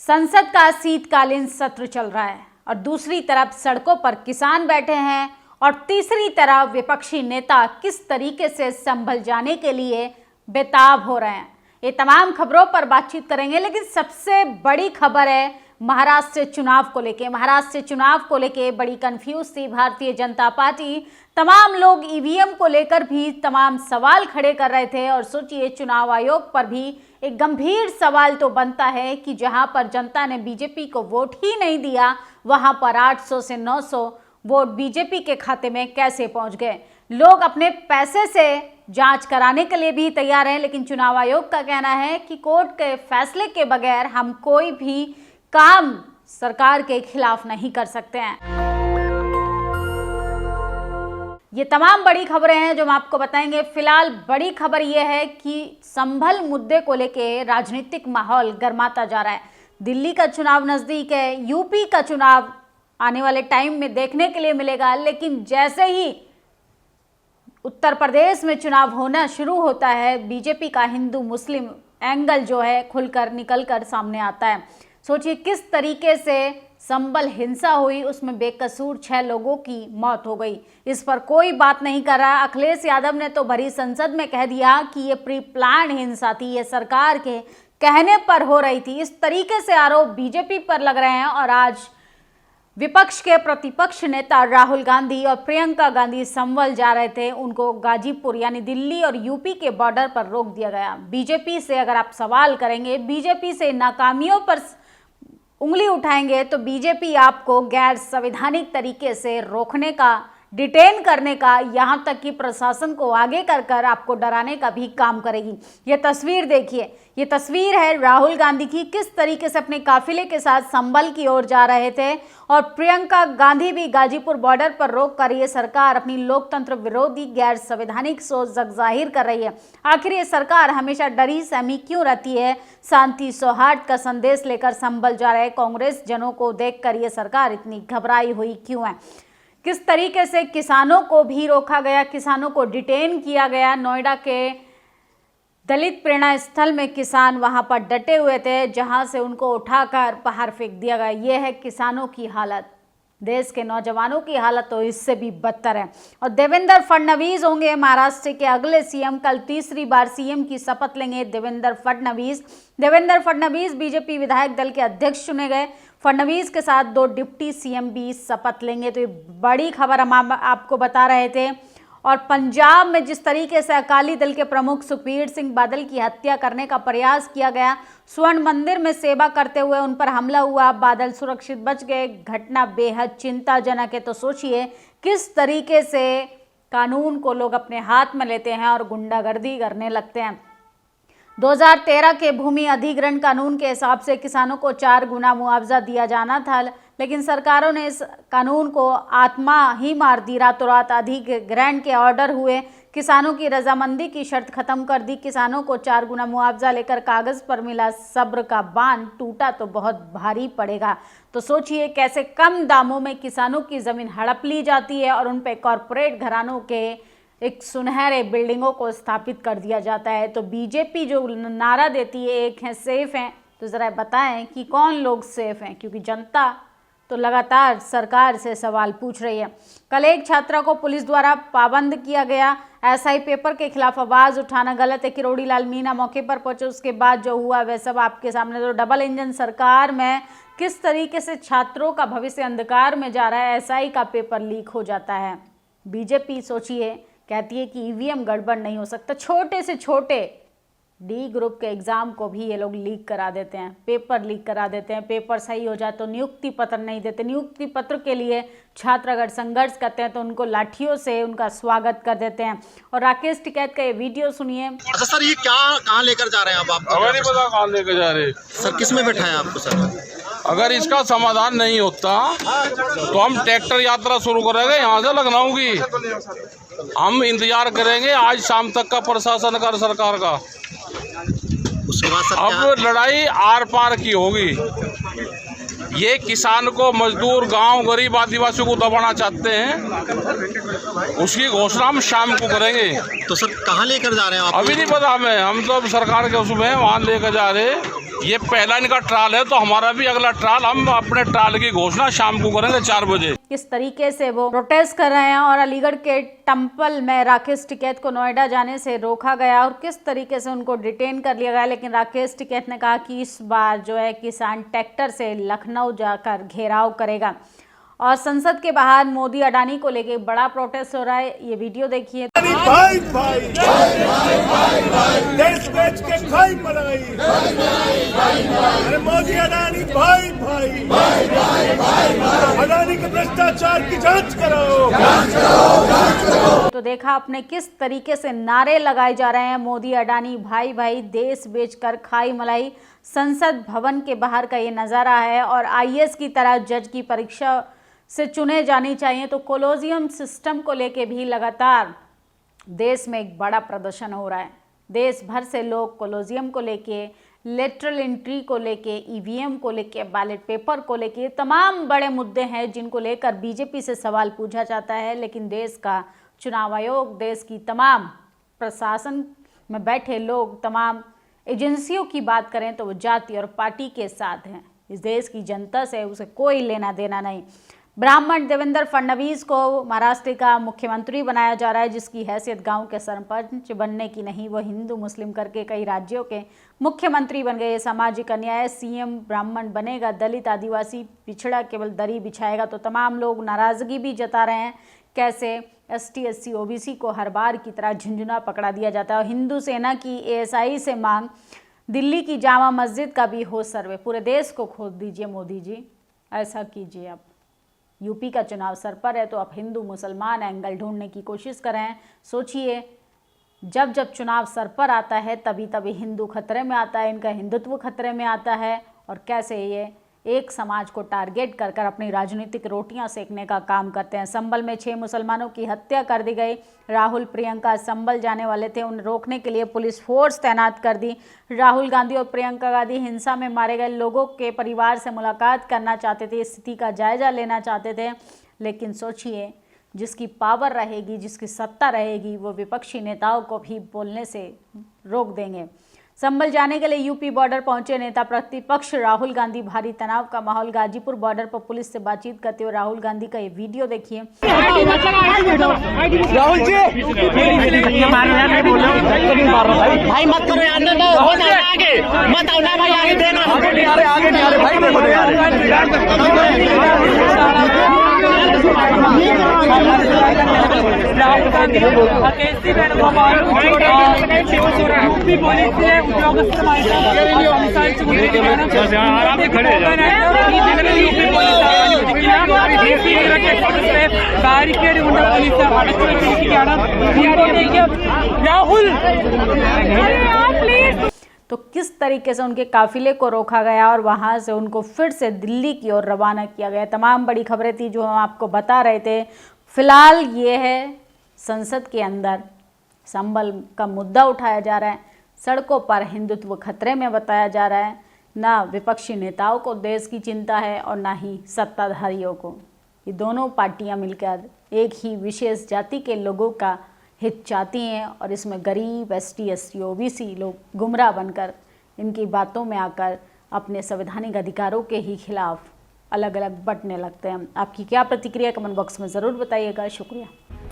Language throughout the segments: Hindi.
संसद का शीतकालीन सत्र चल रहा है और दूसरी तरफ सड़कों पर किसान बैठे हैं और तीसरी तरफ विपक्षी नेता किस तरीके से संभल जाने के लिए बेताब हो रहे हैं। ये तमाम खबरों पर बातचीत करेंगे, लेकिन सबसे बड़ी खबर है महाराष्ट्र चुनाव को लेके। महाराष्ट्र चुनाव को लेके बड़ी कंफ्यूज थी भारतीय जनता पार्टी। तमाम लोग ईवीएम को लेकर भी तमाम सवाल खड़े कर रहे थे और सोचिए चुनाव आयोग पर भी एक गंभीर सवाल तो बनता है कि जहां पर जनता ने बीजेपी को वोट ही नहीं दिया, वहां पर 800 से 900 वोट बीजेपी के खाते में कैसे पहुंच गए। लोग अपने पैसे से जांच कराने के लिए भी तैयार हैं, लेकिन चुनाव आयोग का कहना है कि कोर्ट के फैसले के बगैर हम कोई भी काम सरकार के खिलाफ नहीं कर सकते हैं। ये तमाम बड़ी खबरें हैं जो हम आपको बताएंगे। फिलहाल बड़ी खबर यह है कि संभल मुद्दे को लेके राजनीतिक माहौल गर्माता जा रहा है। दिल्ली का चुनाव नजदीक है, यूपी का चुनाव आने वाले टाइम में देखने के लिए मिलेगा, लेकिन जैसे ही उत्तर प्रदेश में चुनाव होना शुरू होता है, बीजेपी का हिंदू मुस्लिम एंगल जो है खुलकर निकलकर सामने आता है। सोचिए किस तरीके से संभल हिंसा हुई, उसमें बेकसूर 6 लोगों की मौत हो गई। इस पर कोई बात नहीं कर रहा। अखिलेश यादव ने तो भरी संसद में कह दिया कि ये प्री प्लान हिंसा थी, ये सरकार के कहने पर हो रही थी। इस तरीके से आरोप बीजेपी पर लग रहे हैं और आज विपक्ष के प्रतिपक्ष नेता राहुल गांधी और प्रियंका गांधी संभल जा रहे थे। उनको गाजीपुर यानी दिल्ली और यूपी के बॉर्डर पर रोक दिया गया। बीजेपी से अगर आप सवाल करेंगे, बीजेपी से नाकामियों पर उंगली उठाएंगे तो बीजेपी आपको गैर संवैधानिक तरीके से रोकने का, डिटेन करने का, यहाँ तक कि प्रशासन को आगे कर आपको डराने का भी काम करेगी। ये तस्वीर देखिए, ये तस्वीर है राहुल गांधी की, किस तरीके से अपने काफिले के साथ संभल की ओर जा रहे थे और प्रियंका गांधी भी गाजीपुर बॉर्डर पर रोक कर ये सरकार अपनी लोकतंत्र विरोधी गैर संवैधानिक सोच जाहिर कर रही है। आखिर ये सरकार हमेशा डरी सहमी क्यों रहती है? शांति सौहार्द का संदेश लेकर संभल जा रहे कांग्रेस जनों को देखकर ये सरकार इतनी घबराई हुई क्यों है? किस तरीके से किसानों को भी रोका गया, किसानों को डिटेन किया गया। नोएडा के दलित प्रेरणा स्थल में किसान वहां पर डटे हुए थे, जहां से उनको उठाकर बाहर फेंक दिया गया। ये है किसानों की हालत। देश के नौजवानों की हालत तो इससे भी बदतर है। और देवेंद्र फडणवीस होंगे महाराष्ट्र के अगले सीएम। कल तीसरी बार सीएम की शपथ लेंगे देवेंद्र फडणवीस बीजेपी विधायक दल के अध्यक्ष चुने गए। फडणवीस के साथ 2 डिप्टी सीएम भी शपथ लेंगे। तो ये बड़ी खबर हम आपको बता रहे थे। और पंजाब में जिस तरीके से अकाली दल के प्रमुख सुखबीर सिंह बादल की हत्या करने का प्रयास किया गया, स्वर्ण मंदिर में सेवा करते हुए उन पर हमला हुआ, बादल सुरक्षित बच गए, घटना बेहद चिंताजनक है। तो सोचिए किस तरीके से कानून को लोग अपने हाथ में लेते हैं और गुंडागर्दी करने लगते हैं। 2013 के भूमि अधिग्रहण कानून के हिसाब से किसानों को 4 गुना मुआवजा दिया जाना था, लेकिन सरकारों ने इस कानून को आत्मा ही मार दी। रातों रात अधिग्रहण के ऑर्डर हुए, किसानों की रजामंदी की शर्त खत्म कर दी। किसानों को 4 गुना मुआवजा लेकर कागज पर मिला, सब्र का बांध टूटा तो बहुत भारी पड़ेगा। तो सोचिए कैसे कम दामों में किसानों की जमीन हड़प ली जाती है और उन पे कॉरपोरेट घरानों के एक सुनहरे बिल्डिंगों को स्थापित कर दिया जाता है। तो बीजेपी जो नारा देती है, एक है सेफ हैं, तो ज़रा बताएं कि कौन लोग सेफ हैं, क्योंकि जनता तो लगातार सरकार से सवाल पूछ रही है। कल एक छात्रा को पुलिस द्वारा पाबंद किया गया। एसआई पेपर के खिलाफ आवाज़ उठाना गलत है। किरोड़ी लाल मीणा मौके पर पहुंचे, उसके बाद जो हुआ वह सब आपके सामने। तो डबल इंजन सरकार में किस तरीके से छात्रों का भविष्य अंधकार में जा रहा है, एसआई का पेपर लीक हो जाता है। बीजेपी सोचिए कहती है कि ईवीएम गड़बड़ नहीं हो सकता। छोटे से छोटे डी ग्रुप के एग्जाम को भी ये लोग लीक करा देते हैं, पेपर लीक करा देते हैं। पेपर सही हो जाए तो नियुक्ति पत्र नहीं देते। नियुक्ति पत्र के लिए छात्र अगर संघर्ष करते हैं तो उनको लाठियों से उनका स्वागत कर देते हैं। और राकेश टिकैत का ये वीडियो सुनिए। अच्छा सर, ये कहाँ लेकर जा रहे हैं आप? हमें नहीं पता कहाँ लेकर जा रहे सर। किस में बैठाया आपको सर? अगर इसका समाधान नहीं होता तो हम ट्रैक्टर यात्रा शुरू करेंगे यहाँ से लखनऊ की। हम इंतजार करेंगे आज शाम तक का प्रशासन का, सरकार का। उसके बाद सर अब लड़ाई आर पार की होगी। ये किसान को, मजदूर, गांव, गरीब आदिवासियों को दबाना चाहते हैं, उसकी घोषणा हम शाम को करेंगे। तो सर कहाँ लेकर जा रहे हैं आप? अभी नहीं पता हमें, हम तो अब सरकार के उसमें वहाँ लेकर जा रहे। ये पहला इनका ट्रायल है, तो हमारा भी अगला ट्रायल, हम अपने ट्रायल की घोषणा शाम को करेंगे 4 बजे। किस तरीके से वो प्रोटेस्ट कर रहे हैं और अलीगढ़ के टम्पल में राकेश टिकैत को नोएडा जाने से रोका गया और किस तरीके से उनको डिटेन कर लिया गया। लेकिन राकेश टिकैत ने कहा कि इस बार जो है किसान ट्रैक्टर से लखनऊ जाकर घेराव करेगा। और संसद के बाहर मोदी अडानी को लेके बड़ा प्रोटेस्ट हो रहा है। ये वीडियो देखिए। भाई भाई देश बेच के खाई बनाई, अरे मोदी अडानी भाई भाई, अडानी के भ्रष्टाचार की जांच कराओ। तो देखा आपने किस तरीके से नारे लगाए जा रहे हैं, मोदी अडानी भाई भाई, देश बेचकर खाई मलाई। संसद भवन के बाहर का ये नज़ारा है। और IAS की तरह जज की परीक्षा से चुने जानी चाहिए, तो कोलोजियम सिस्टम को लेके भी लगातार देश में एक बड़ा प्रदर्शन हो रहा है। देश भर से लोग कोलोजियम को लेके, लेटरल एंट्री को लेके, EVM को लेके, बैलेट पेपर को लेके, तमाम बड़े मुद्दे हैं जिनको लेकर बीजेपी से सवाल पूछा जाता है। लेकिन देश का चुनाव आयोग, देश की तमाम प्रशासन में बैठे लोग, तमाम एजेंसियों की बात करें तो वो जाति और पार्टी के साथ हैं। इस देश की जनता से उसे कोई लेना देना नहीं। ब्राह्मण देवेंद्र फडणवीस को महाराष्ट्र का मुख्यमंत्री बनाया जा रहा है, जिसकी हैसियत गांव के सरपंच बनने की नहीं, वो हिंदू मुस्लिम करके कई राज्यों के मुख्यमंत्री बन गए। सामाजिक अन्याय, CM ब्राह्मण बनेगा, दलित आदिवासी पिछड़ा केवल दरी बिछाएगा। तो तमाम लोग नाराज़गी भी जता रहे हैं। कैसे ST SC OBC को हर बार की तरह झुंझुना पकड़ा दिया जाता है। और हिंदू सेना की ASI से मांग, दिल्ली की जामा मस्जिद का भी हो सर्वे, पूरे देश को खोद दीजिए मोदी जी, ऐसा कीजिए आप। यूपी का चुनाव सर पर है तो आप हिंदू मुसलमान एंगल ढूंढने की कोशिश कर रहे हैं। सोचिए, जब जब चुनाव सर पर आता है तभी तभी हिंदू खतरे में आता है, इनका हिंदुत्व खतरे में आता है। और कैसे ये एक समाज को टारगेट कर कर अपनी राजनीतिक रोटियां सेकने का काम करते हैं। संभल में 6 मुसलमानों की हत्या कर दी गई। राहुल प्रियंका संभल जाने वाले थे, उन्हें रोकने के लिए पुलिस फोर्स तैनात कर दी। राहुल गांधी और प्रियंका गांधी हिंसा में मारे गए लोगों के परिवार से मुलाकात करना चाहते थे, स्थिति का जायजा लेना चाहते थे। लेकिन सोचिए, जिसकी पावर रहेगी, जिसकी सत्ता रहेगी, वो विपक्षी नेताओं को भी बोलने से रोक देंगे। संभल जाने के लिए यूपी बॉर्डर पहुंचे नेता प्रतिपक्ष राहुल गांधी। भारी तनाव का माहौल। गाजीपुर बॉर्डर पर पुलिस से बातचीत करते हुए राहुल गांधी का ये वीडियो देखिए। राहुल जी भाई मत करो यार, आगे मत आओ ना भाई, आगे देना, आगे नहीं आ रहे भाई, देखो राहुल गांधी ബാരിക്കേഡ് കൊണ്ട് പോലീസ് അടച്ചു വെച്ചിരിക്കുകയാണ്. രാഹുൽ तो किस तरीके से उनके काफिले को रोका गया और वहां से उनको फिर से दिल्ली की ओर रवाना किया गया। तमाम बड़ी खबरें थी जो हम आपको बता रहे थे। फिलहाल ये है, संसद के अंदर संभल का मुद्दा उठाया जा रहा है। सड़कों पर हिंदुत्व खतरे में बताया जा रहा है। ना विपक्षी नेताओं को देश की चिंता है और ना ही सत्ताधारियों को। ये दोनों पार्टियां मिलकर एक ही विशेष जाति के लोगों का हित चाहती हैं और इसमें गरीब ST SC OBC लोग गुमराह बनकर इनकी बातों में आकर अपने संवैधानिक अधिकारों के ही खिलाफ अलग अलग बंटने लगते हैं। आपकी क्या प्रतिक्रिया कमेंट बॉक्स में ज़रूर बताइएगा। शुक्रिया।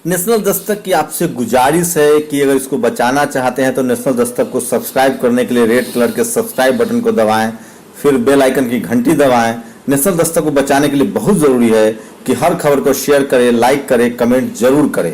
नेशनल दस्तक की आपसे गुजारिश है कि अगर इसको बचाना चाहते हैं तो नेशनल दस्तक को सब्सक्राइब करने के लिए रेड कलर के सब्सक्राइब बटन को दबाएं, फिर बेल आइकन की घंटी दबाएं। नेशनल दस्तक को बचाने के लिए बहुत जरूरी है कि हर खबर को शेयर करें, लाइक करें, कमेंट जरूर करें।